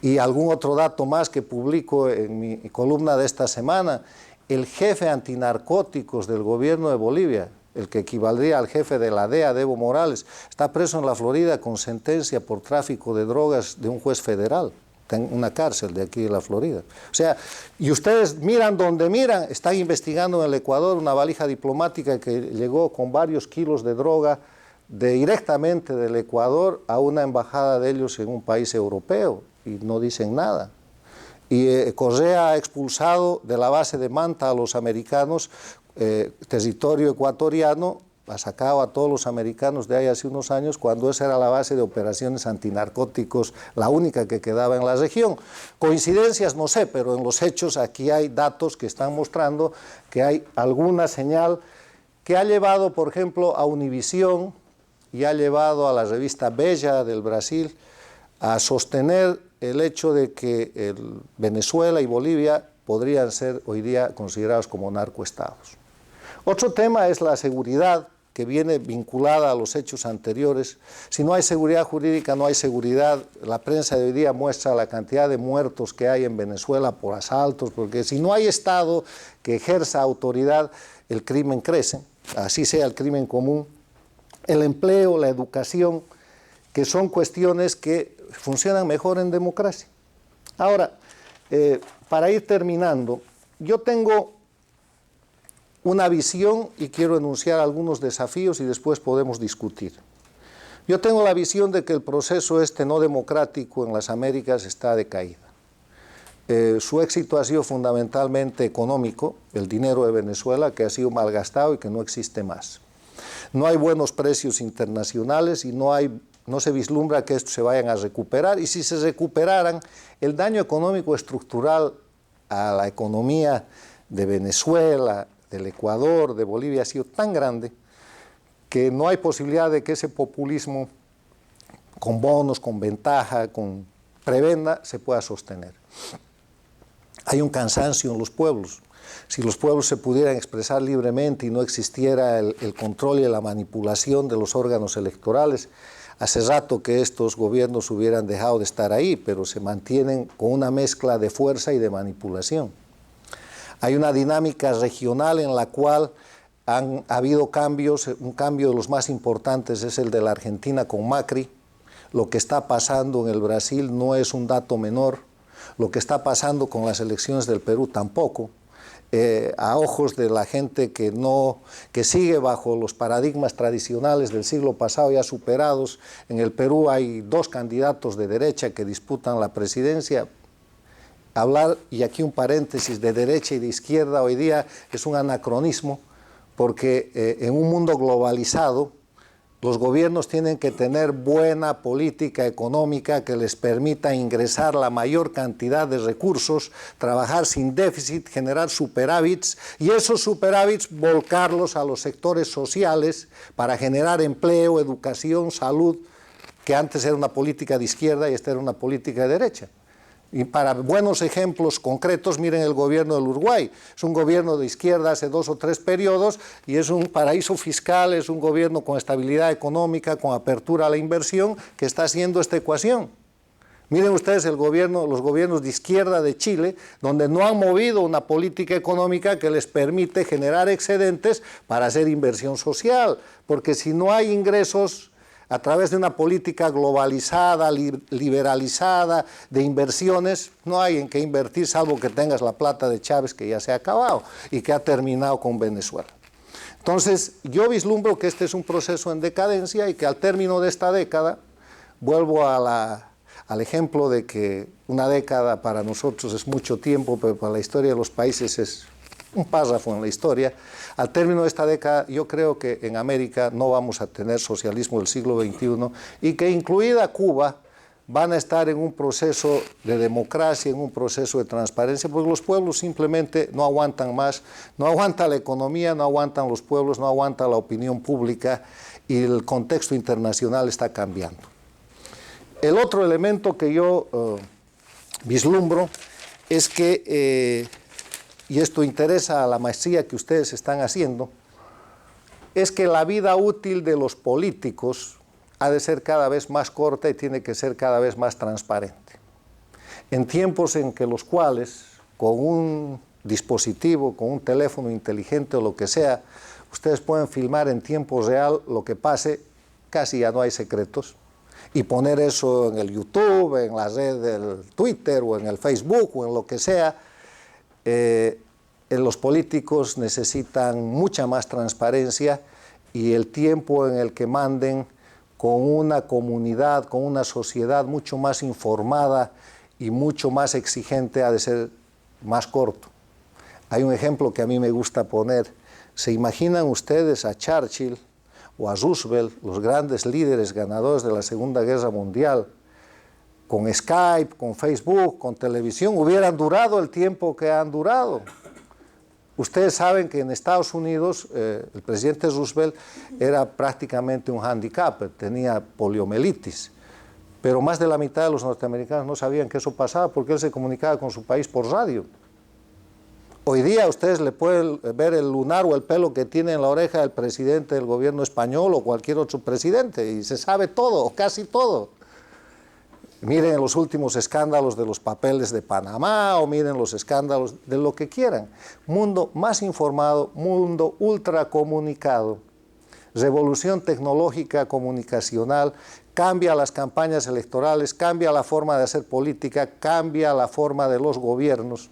Y algún otro dato más que publico en mi columna de esta semana: el jefe antinarcóticos del gobierno de Bolivia, el que equivaldría al jefe de la DEA, de Evo Morales, está preso en la Florida con sentencia por tráfico de drogas de un juez federal, en una cárcel de aquí de la Florida. O sea, y ustedes miran donde miran, están investigando en el Ecuador una valija diplomática que llegó con varios kilos de droga directamente del Ecuador a una embajada de ellos en un país europeo, y no dicen nada. Y Correa ha expulsado de la base de Manta a los americanos, territorio ecuatoriano, ha sacado a todos los americanos de ahí hace unos años, cuando esa era la base de operaciones antinarcóticos, la única que quedaba en la región. Coincidencias, no sé, pero en los hechos aquí hay datos que están mostrando que hay alguna señal que ha llevado, por ejemplo, a Univisión y ha llevado a la revista Bella del Brasil a sostener el hecho de que Venezuela y Bolivia podrían ser hoy día considerados como narcoestados. Otro tema es la seguridad, que viene vinculada a los hechos anteriores. Si no hay seguridad jurídica, no hay seguridad. La prensa de hoy día muestra la cantidad de muertos que hay en Venezuela por asaltos, porque si no hay Estado que ejerza autoridad, el crimen crece, así sea el crimen común. El empleo, la educación, que son cuestiones que funcionan mejor en democracia. Ahora, para ir terminando, yo tengo una visión y quiero enunciar algunos desafíos y después podemos discutir. Yo tengo la visión de que el proceso no democrático en las Américas está de caída. Su éxito ha sido fundamentalmente económico, el dinero de Venezuela, que ha sido malgastado y que no existe más. No hay buenos precios internacionales y no se vislumbra que estos se vayan a recuperar, y si se recuperaran, el daño económico estructural a la economía de Venezuela, del Ecuador, de Bolivia ha sido tan grande que no hay posibilidad de que ese populismo con bonos, con ventaja, con prebenda, se pueda sostener. Hay un cansancio en los pueblos. Si los pueblos se pudieran expresar libremente y no existiera el control y la manipulación de los órganos electorales, hace rato que estos gobiernos hubieran dejado de estar ahí, pero se mantienen con una mezcla de fuerza y de manipulación. Hay una dinámica regional en la cual ha habido cambios. Un cambio de los más importantes es el de la Argentina con Macri. Lo que está pasando en el Brasil no es un dato menor. Lo que está pasando con las elecciones del Perú tampoco. A ojos de la gente que sigue bajo los paradigmas tradicionales del siglo pasado ya superados, en el Perú hay dos candidatos de derecha que disputan la presidencia. Hablar, y aquí un paréntesis, de derecha y de izquierda hoy día es un anacronismo, porque en un mundo globalizado, los gobiernos tienen que tener buena política económica que les permita ingresar la mayor cantidad de recursos, trabajar sin déficit, generar superávits y esos superávits volcarlos a los sectores sociales para generar empleo, educación, salud, que antes era una política de izquierda y esta era una política de derecha. Y para buenos ejemplos concretos, miren el gobierno del Uruguay. Es un gobierno de izquierda hace 2 o 3 periodos y es un paraíso fiscal, es un gobierno con estabilidad económica, con apertura a la inversión, que está haciendo esta ecuación. Miren ustedes los gobiernos de izquierda de Chile, donde no han movido una política económica que les permite generar excedentes para hacer inversión social, porque si no hay ingresos a través de una política globalizada, liberalizada, de inversiones, no hay en qué invertir, salvo que tengas la plata de Chávez, que ya se ha acabado y que ha terminado con Venezuela. Entonces, yo vislumbro que este es un proceso en decadencia y que al término de esta década, vuelvo al ejemplo de que una década para nosotros es mucho tiempo, pero para la historia de los países es un párrafo en la historia. Al término de esta década, yo creo que en América no vamos a tener socialismo del siglo XXI y que incluida Cuba van a estar en un proceso de democracia, en un proceso de transparencia, porque los pueblos simplemente no aguantan más, no aguanta la economía, no aguantan los pueblos, no aguanta la opinión pública y el contexto internacional está cambiando. El otro elemento que yo vislumbro es que y esto interesa a la maestría que ustedes están haciendo, es que la vida útil de los políticos ha de ser cada vez más corta y tiene que ser cada vez más transparente. En tiempos en que los cuales, con un dispositivo, con un teléfono inteligente o lo que sea, ustedes pueden filmar en tiempo real lo que pase, casi ya no hay secretos, y poner eso en el YouTube, en la red del Twitter o en el Facebook o en lo que sea. Los políticos necesitan mucha más transparencia y el tiempo en el que manden con una comunidad, con una sociedad mucho más informada y mucho más exigente ha de ser más corto. Hay un ejemplo que a mí me gusta poner. ¿Se imaginan ustedes a Churchill o a Roosevelt, los grandes líderes ganadores de la Segunda Guerra Mundial, con Skype, con Facebook, con televisión, hubieran durado el tiempo que han durado? Ustedes saben que en Estados Unidos el presidente Roosevelt era prácticamente un handicap, tenía poliomielitis, pero más de la mitad de los norteamericanos no sabían que eso pasaba porque él se comunicaba con su país por radio. Hoy día ustedes le pueden ver el lunar o el pelo que tiene en la oreja el presidente del gobierno español o cualquier otro presidente y se sabe todo, o casi todo. Miren los últimos escándalos de los papeles de Panamá o miren los escándalos de lo que quieran. Mundo más informado, mundo ultracomunicado. Revolución tecnológica comunicacional, cambia las campañas electorales, cambia la forma de hacer política, cambia la forma de los gobiernos.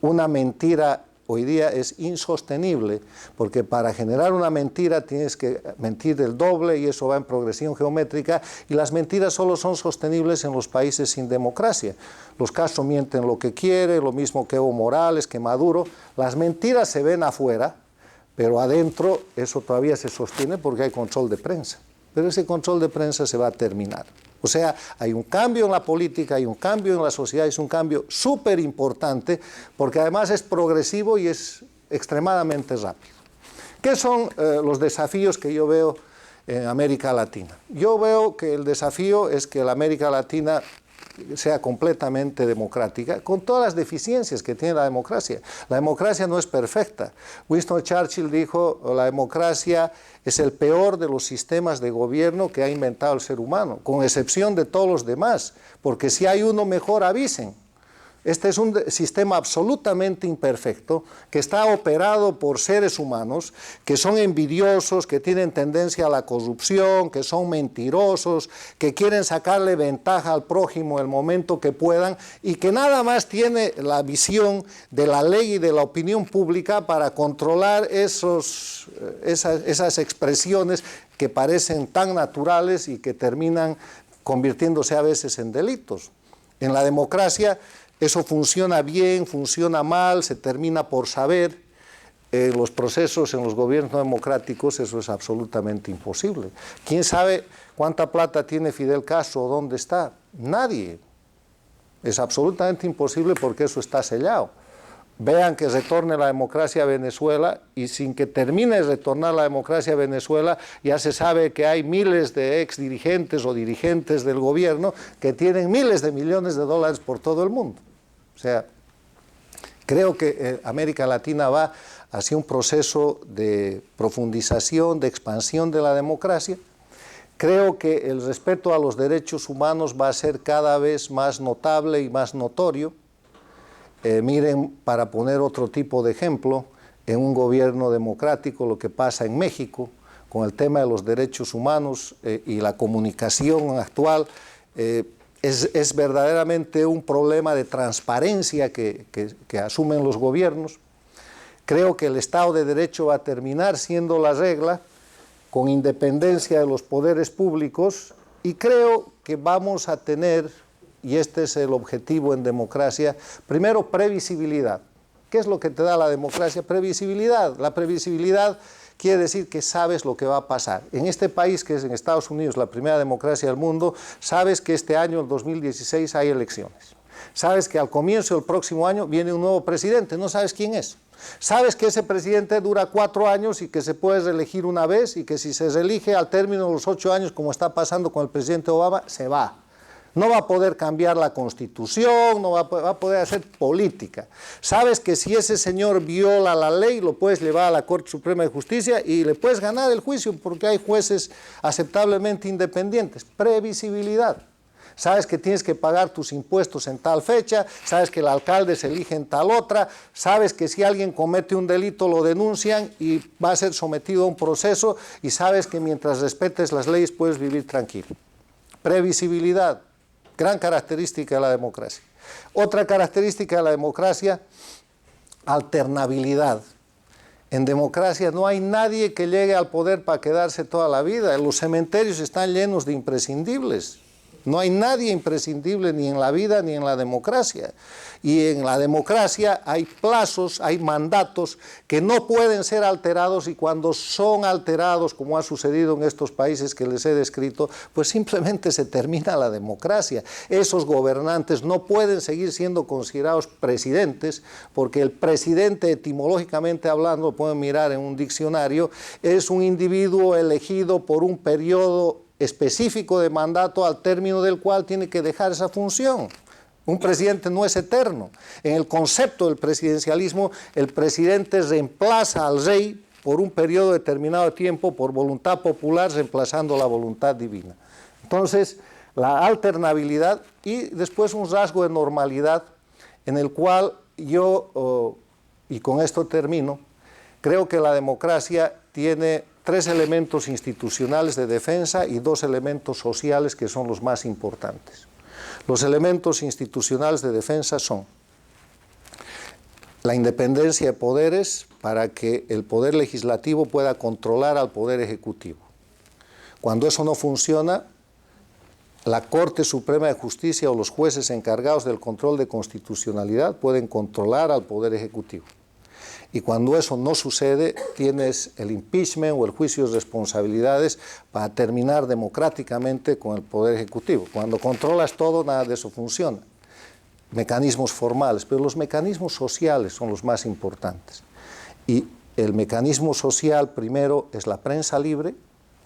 Una mentira hoy día es insostenible, porque para generar una mentira tienes que mentir el doble y eso va en progresión geométrica y las mentiras solo son sostenibles en los países sin democracia. Los Castro mienten lo que quieren, lo mismo que Evo Morales, que Maduro. Las mentiras se ven afuera, pero adentro eso todavía se sostiene porque hay control de prensa. Pero ese control de prensa se va a terminar. O sea, hay un cambio en la política, hay un cambio en la sociedad, es un cambio súper importante porque además es progresivo y es extremadamente rápido. ¿Qué son los desafíos que yo veo en América Latina? Yo veo que el desafío es que la América Latina sea completamente democrática, con todas las deficiencias que tiene la democracia. La democracia no es perfecta. Winston Churchill dijo, la democracia es el peor de los sistemas de gobierno que ha inventado el ser humano, con excepción de todos los demás, porque si hay uno mejor, avisen. Este es un sistema absolutamente imperfecto que está operado por seres humanos que son envidiosos, que tienen tendencia a la corrupción, que son mentirosos, que quieren sacarle ventaja al prójimo el momento que puedan y que nada más tiene la visión de la ley y de la opinión pública para controlar esas expresiones que parecen tan naturales y que terminan convirtiéndose a veces en delitos. En la democracia eso funciona bien, funciona mal, se termina por saber. en los procesos, en los gobiernos democráticos, eso es absolutamente imposible. ¿Quién sabe cuánta plata tiene Fidel Castro o dónde está? Nadie. Es absolutamente imposible porque eso está sellado. Vean que retorne la democracia a Venezuela y sin que termine de retornar la democracia a Venezuela ya se sabe que hay miles de ex dirigentes o dirigentes del gobierno que tienen miles de millones de dólares por todo el mundo. O sea, creo que América Latina va hacia un proceso de profundización, de expansión de la democracia. Creo que el respeto a los derechos humanos va a ser cada vez más notable y más notorio. Miren, para poner otro tipo de ejemplo, en un gobierno democrático lo que pasa en México con el tema de los derechos humanos y la comunicación actual es verdaderamente un problema de transparencia que asumen los gobiernos. Creo que el Estado de Derecho va a terminar siendo la regla con independencia de los poderes públicos y creo que vamos a tener, y este es el objetivo en democracia, primero previsibilidad. ¿Qué es lo que te da la democracia? Previsibilidad. La previsibilidad quiere decir que sabes lo que va a pasar. En este país, que es en Estados Unidos, la primera democracia del mundo, sabes que este año, el 2016, hay elecciones. Sabes que al comienzo del próximo año viene un nuevo presidente, no sabes quién es. Sabes que ese presidente dura 4 años y que se puede reelegir una vez y que si se reelige al término de los 8 años, como está pasando con el presidente Obama, se va. No va a poder cambiar la Constitución, no va a poder hacer política. Sabes que si ese señor viola la ley, lo puedes llevar a la Corte Suprema de Justicia y le puedes ganar el juicio porque hay jueces aceptablemente independientes. Previsibilidad. Sabes que tienes que pagar tus impuestos en tal fecha, sabes que el alcalde se elige en tal otra, sabes que si alguien comete un delito lo denuncian y va a ser sometido a un proceso y sabes que mientras respetes las leyes puedes vivir tranquilo. Previsibilidad, gran característica de la democracia. Otra característica de la democracia, alternabilidad. En democracia no hay nadie que llegue al poder para quedarse toda la vida. Los cementerios están llenos de imprescindibles. No hay nadie imprescindible ni en la vida ni en la democracia. Y en la democracia hay plazos, hay mandatos que no pueden ser alterados y cuando son alterados, como ha sucedido en estos países que les he descrito, pues simplemente se termina la democracia. Esos gobernantes no pueden seguir siendo considerados presidentes porque el presidente, etimológicamente hablando, lo pueden mirar en un diccionario, es un individuo elegido por un periodo específico de mandato al término del cual tiene que dejar esa función. Un presidente no es eterno. En el concepto del presidencialismo, el presidente reemplaza al rey por un periodo determinado de tiempo por voluntad popular, reemplazando la voluntad divina. Entonces, la alternabilidad y después un rasgo de normalidad en el cual yo, y con esto termino, creo que la democracia tiene 3 elementos institucionales de defensa y 2 elementos sociales que son los más importantes. Los elementos institucionales de defensa son la independencia de poderes para que el poder legislativo pueda controlar al poder ejecutivo. Cuando eso no funciona, la Corte Suprema de Justicia o los jueces encargados del control de constitucionalidad pueden controlar al poder ejecutivo. Y cuando eso no sucede, tienes el impeachment o el juicio de responsabilidades para terminar democráticamente con el Poder Ejecutivo. Cuando controlas todo, nada de eso funciona. Mecanismos formales, pero los mecanismos sociales son los más importantes. Y el mecanismo social, primero, es la prensa libre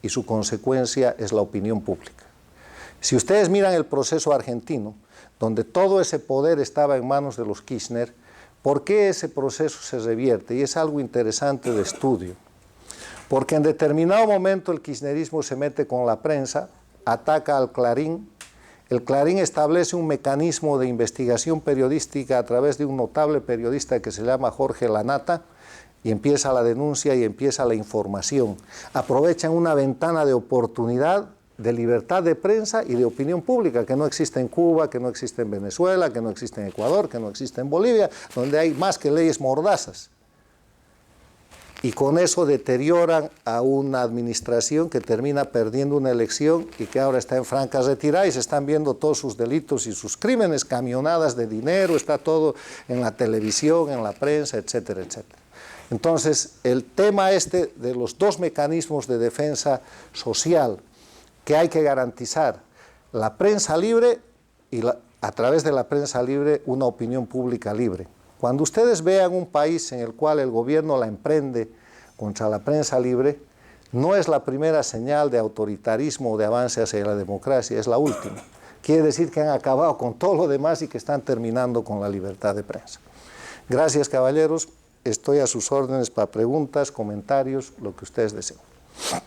y su consecuencia es la opinión pública. Si ustedes miran el proceso argentino, donde todo ese poder estaba en manos de los Kirchner, ¿por qué ese proceso se revierte? Y es algo interesante de estudio. Porque en determinado momento el kirchnerismo se mete con la prensa, ataca al Clarín. El Clarín establece un mecanismo de investigación periodística a través de un notable periodista que se llama Jorge Lanata, y empieza la denuncia y empieza la información. Aprovechan una ventana de oportunidad de libertad de prensa y de opinión pública, que no existe en Cuba, que no existe en Venezuela, que no existe en Ecuador, que no existe en Bolivia, donde hay más que leyes mordazas. Y con eso deterioran a una administración que termina perdiendo una elección y que ahora está en franca retirada y se están viendo todos sus delitos y sus crímenes, camionadas de dinero, está todo en la televisión, en la prensa, etcétera, etcétera. Entonces, el tema este de los dos mecanismos de defensa social que hay que garantizar, la prensa libre y a través de la prensa libre una opinión pública libre. Cuando ustedes vean un país en el cual el gobierno la emprende contra la prensa libre, no es la primera señal de autoritarismo o de avance hacia la democracia, es la última. Quiere decir que han acabado con todo lo demás y que están terminando con la libertad de prensa. Gracias, caballeros. Estoy a sus órdenes para preguntas, comentarios, lo que ustedes deseen.